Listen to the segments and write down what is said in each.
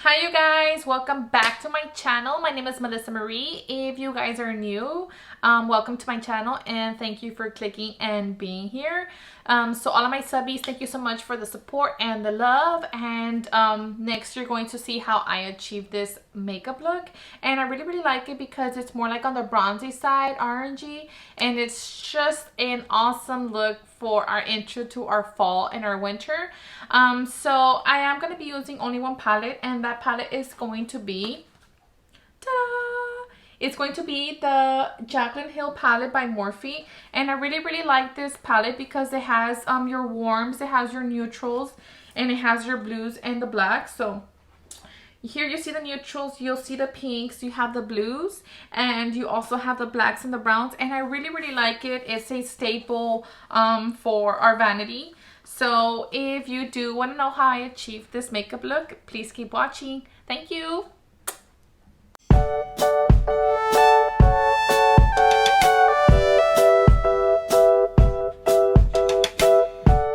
Hi you guys, welcome back to my channel. My name is Melissa Marie. If you guys are new, welcome to my channel and thank you for clicking and being here. So all of my subbies, thank you so much for the support and the love. And next you're going to see how I achieved this makeup look, and I really like it because it's more like on the bronzy side, orangey, and it's just an awesome look for our intro to our fall and our winter. So I am going to be using only one palette, and that palette is going to be, ta-da! It's going to be the Jaclynhill palette by Morphe. And I really like this palette because it has your warms, it has your neutrals, and it has your blues and the blacks. So here you see the neutrals, you'll see the pinks, you have the blues, and you also have the blacks and the browns. And I really like it. It's a staple for our vanity. So if you do want to know how I achieved this makeup look, please keep watching. Thank you.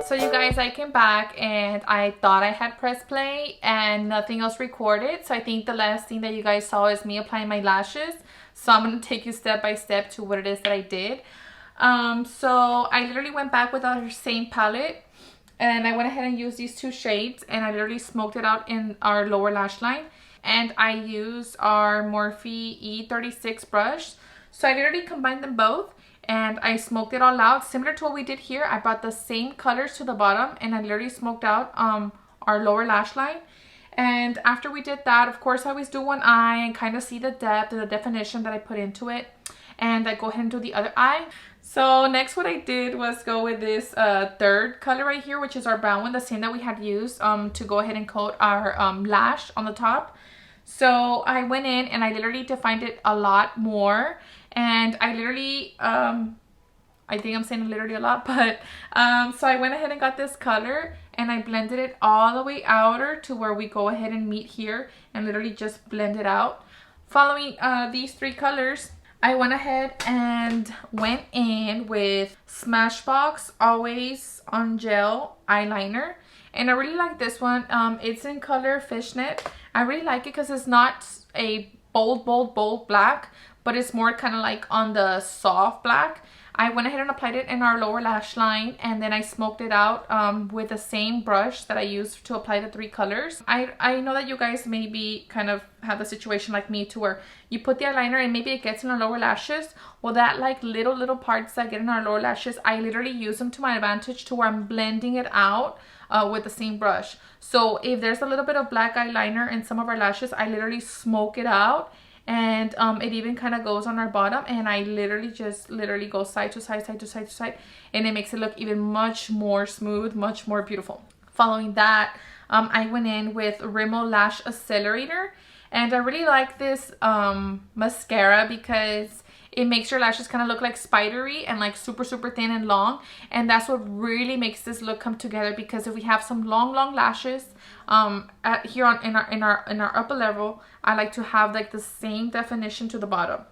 So you guys, I came back and I thought I had pressed play and nothing else recorded. So I think the last thing that you guys saw is me applying my lashes. So I'm going to take you step by step to what it is that I did. So I literally went back with our same palette, and I went ahead and used these two shades, and I literally smoked it out in our lower lash line. And I used our Morphe E36 brush. So I literally combined them both and I smoked it all out. Similar to what we did here, I brought the same colors to the bottom and I literally smoked out our lower lash line. And after we did that, of course, I always do one eye and kind of see the depth and the definition that I put into it. And I go ahead and do the other eye. So next what I did was go with this third color right here, which is our brown one, the same that we had used to go ahead and coat our lash on the top. So I went in and I literally defined it a lot more. And I literally, I think I'm saying literally a lot, but so I went ahead and got this color and I blended it all the way outer to where we go ahead and meet here, and literally just blend it out. Following these three colors, I went ahead and went in with Smashbox Always on Gel eyeliner. And I really like this one. It's in color Fishnet. I really like it because it's not a bold black, but it's more kind of like on the soft black. I went ahead and applied it in our lower lash line, and then I smoked it out with the same brush that I used to apply the three colors. I know that you guys maybe kind of have the situation like me, to where you put the eyeliner and maybe it gets in our lower lashes. Well, that like little parts that get in our lower lashes, I literally use them to my advantage to where I'm blending it out with the same brush. So if there's a little bit of black eyeliner in some of our lashes, I literally smoke it out. And it even kind of goes on our bottom, and I literally go side to side, and it makes it look even much more smooth, much more beautiful. Following that, I went in with RIMMEL Lash Accelerator, and I really like this mascara because it makes your lashes kind of look like spidery and like super thin and long, and that's what really makes this look come together. Because if we have some long lashes here in our upper level, I like to have like the same definition to the bottom.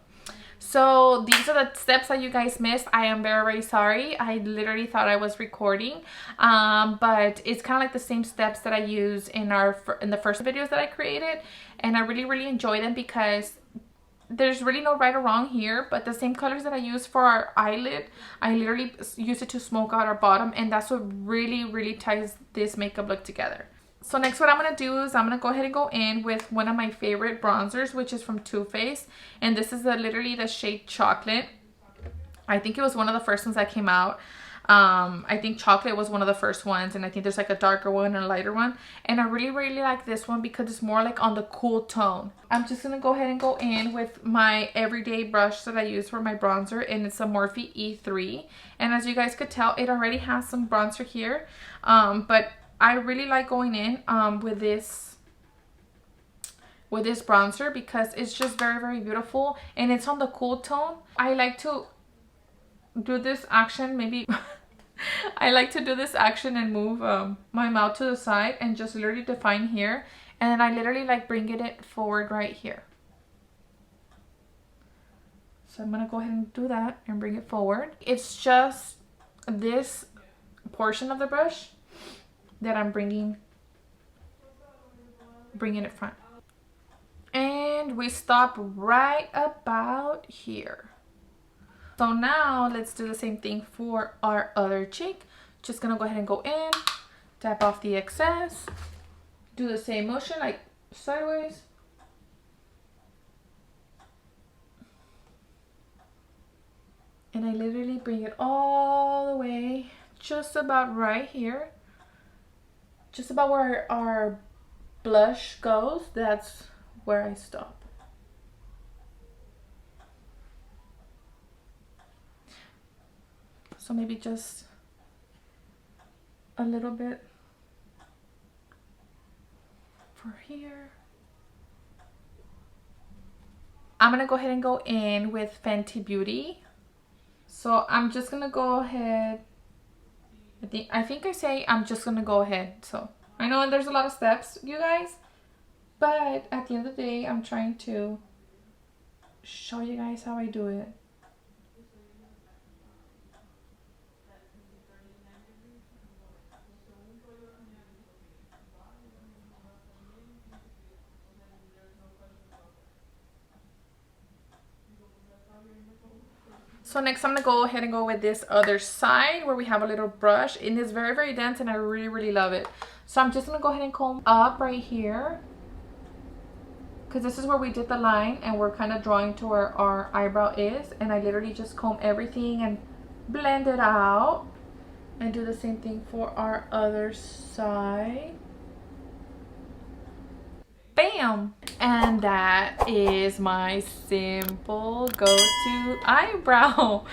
So these are the steps that you guys missed. I am very sorry. I literally thought I was recording, but it's kind of like the same steps that I use in the first videos that I created, and I really enjoy them because there's really no right or wrong here. But the same colors that I use for our eyelid, I literally use it to smoke out our bottom, and that's what really ties this makeup look together. So next what I'm going to do is I'm going to go ahead and go in with one of my favorite bronzers, which is from Too Faced, and this is literally the shade Chocolate. I think it was one of the first ones that came out. I think Chocolate was one of the first ones, and I think there's like a darker one and a lighter one, and I really like this one because it's more like on the cool tone. I'm just gonna go ahead and go in with my everyday brush that I use for my bronzer, and it's a Morphe E3, and as you guys could tell, it already has some bronzer here, but I really like going in with this bronzer because it's just very beautiful, and it's on the cool tone. I like to do this action, maybe I like to do this action and move my mouth to the side and just literally define here, and then I literally like bringing it forward right here. So I'm gonna go ahead and do that and bring it forward. It's just this portion of the brush that I'm bringing it front. And we stop right about here. So now let's do the same thing for our other cheek. Just gonna go ahead and go in, tap off the excess, do the same motion like sideways. And I literally bring it all the way, just about right here. Just about where our blush goes, that's where I stop. So maybe just a little bit for here. I'm gonna go ahead and go in with Fenty Beauty. So I'm just gonna go ahead. I think I say I'm just gonna go ahead. So I know there's a lot of steps, you guys, but at the end of the day, I'm trying to show you guys how I do it. So next I'm gonna go ahead and go with this other side where we have a little brush, and it's very, very dense, and I really love it. So I'm just gonna go ahead and comb up right here, because this is where we did the line and we're kind of drawing to where our eyebrow is, and I literally just comb everything and blend it out, and do the same thing for our other side. Bam! And that is my simple go-to eyebrow.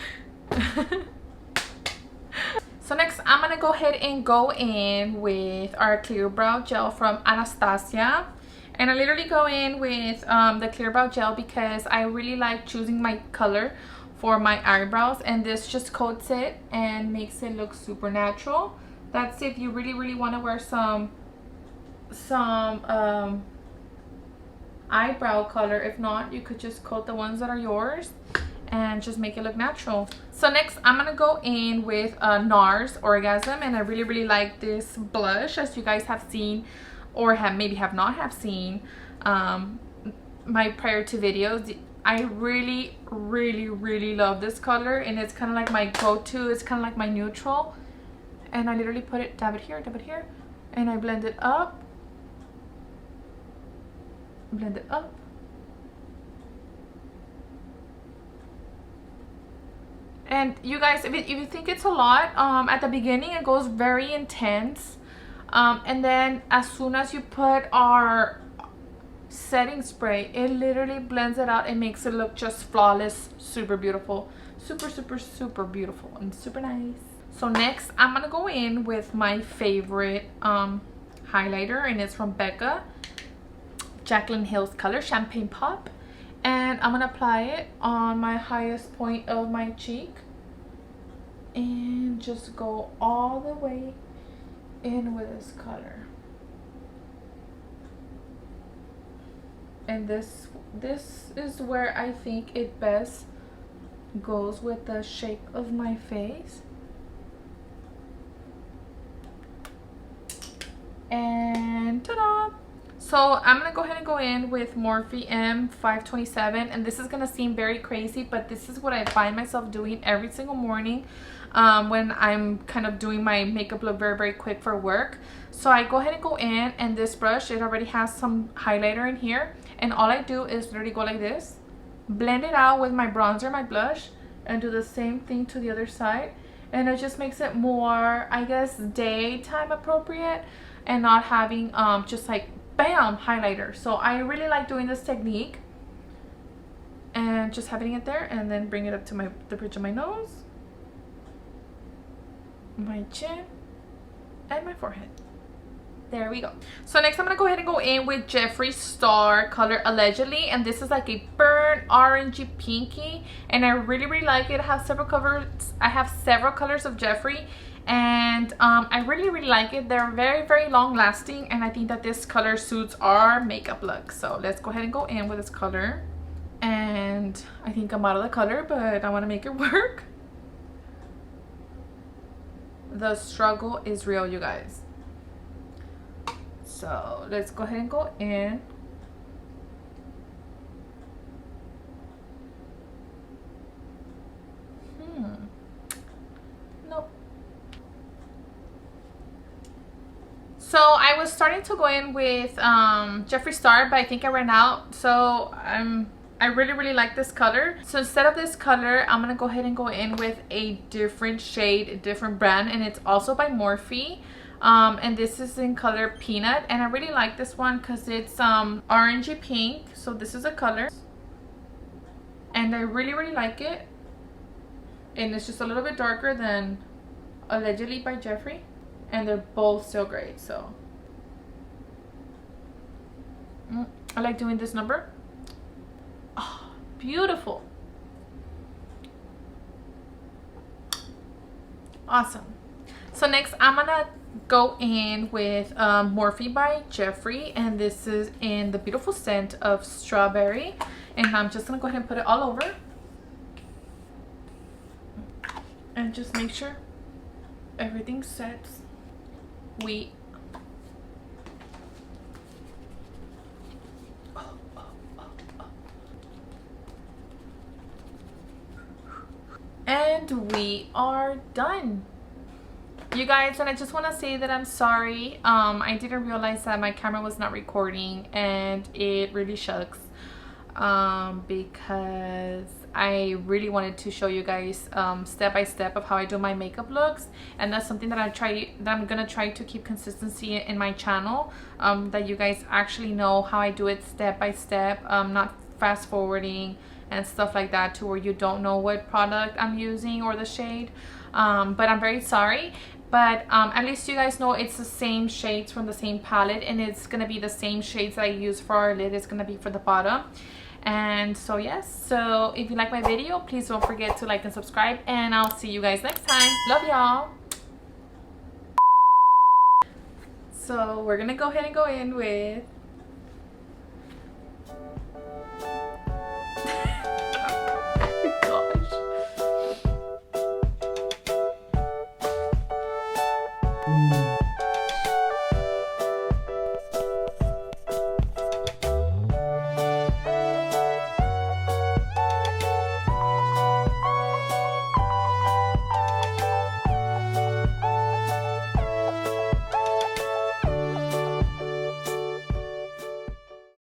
So next I'm gonna go ahead and go in with our clear brow gel from Anastasia. And I literally go in with the clear brow gel because I really like choosing my color for my eyebrows, and this just coats it and makes it look super natural. That's if you really want to wear some eyebrow color. If not, you could just coat the ones that are yours and just make it look natural. So next I'm gonna go in with NARS Orgasm, and I really like this blush, as you guys have seen or maybe have not have seen my prior two videos. I really love this color, and it's kind of like my go-to. It's kind of like my neutral, and I literally put it, dab it here, and I blend it up, blend it up. And you guys, if you think it's a lot, at the beginning it goes very intense, and then as soon as you put our setting spray, it literally blends it out and makes it look just flawless, super beautiful, super beautiful and super nice. So next I'm gonna go in with my favorite highlighter, and it's from BECCA, Jaclynhill's color Champagne Pop, and I'm gonna apply it on my highest point of my cheek and just go all the way in with this color. And this is where I think it best goes with the shape of my face. And ta-da! So I'm gonna go ahead and go in with Morphe M527, and this is gonna seem very crazy, but this is what I find myself doing every single morning when I'm kind of doing my makeup look very quick for work. So I go ahead and go in, and this brush, it already has some highlighter in here, and all I do is literally go like this, blend it out with my bronzer, my blush, and do the same thing to the other side, and it just makes it more, I guess, daytime appropriate, and not having just like bam highlighter. So I really like doing this technique and just having it there, and then bring it up to the bridge of my nose, my chin, and my forehead. There we go. So next I'm gonna go ahead and go in with Jeffree Star color Allegedly, and this is like a burnt orangey pinky, and I really like it. I have several colors of Jeffree, and I really like it. They're very long lasting, and I think that this color suits our makeup look. So let's go ahead and go in with this color, and I think I'm out of the color, but I want to make it work. The struggle is real, you guys. So let's go ahead and go in. So I was starting to go in with Jeffree Star, but I think I ran out. So I really like this color. So instead of this color, I'm gonna go ahead and go in with a different shade, a different brand, and it's also by Morphe. And this is in color Peanut, and I really like this one because it's orangey pink. So this is a color, and I really like it. And it's just a little bit darker than Allegedly by Jeffree, and they're both so great. So I like doing this number. Oh, beautiful. Awesome. So next I'm gonna go in with Morphe by Jeffree, and this is in the beautiful scent of strawberry, and I'm just gonna go ahead and put it all over and just make sure everything sets. And we are done, you guys. And I just want to say that I'm sorry. I didn't realize that my camera was not recording, and it really shucks, because I really wanted to show you guys step by step of how I do my makeup looks, and that's something that I'm gonna try to keep consistency in my channel, that you guys actually know how I do it step by step, not fast forwarding and stuff like that to where you don't know what product I'm using or the shade. But I'm very sorry, but at least you guys know it's the same shades from the same palette, and it's gonna be the same shades that I use for our lid. It's gonna be for the bottom. And so yes, so if you like my video, please don't forget to like and subscribe, and I'll see you guys next time. Love y'all. So we're gonna go ahead and go in with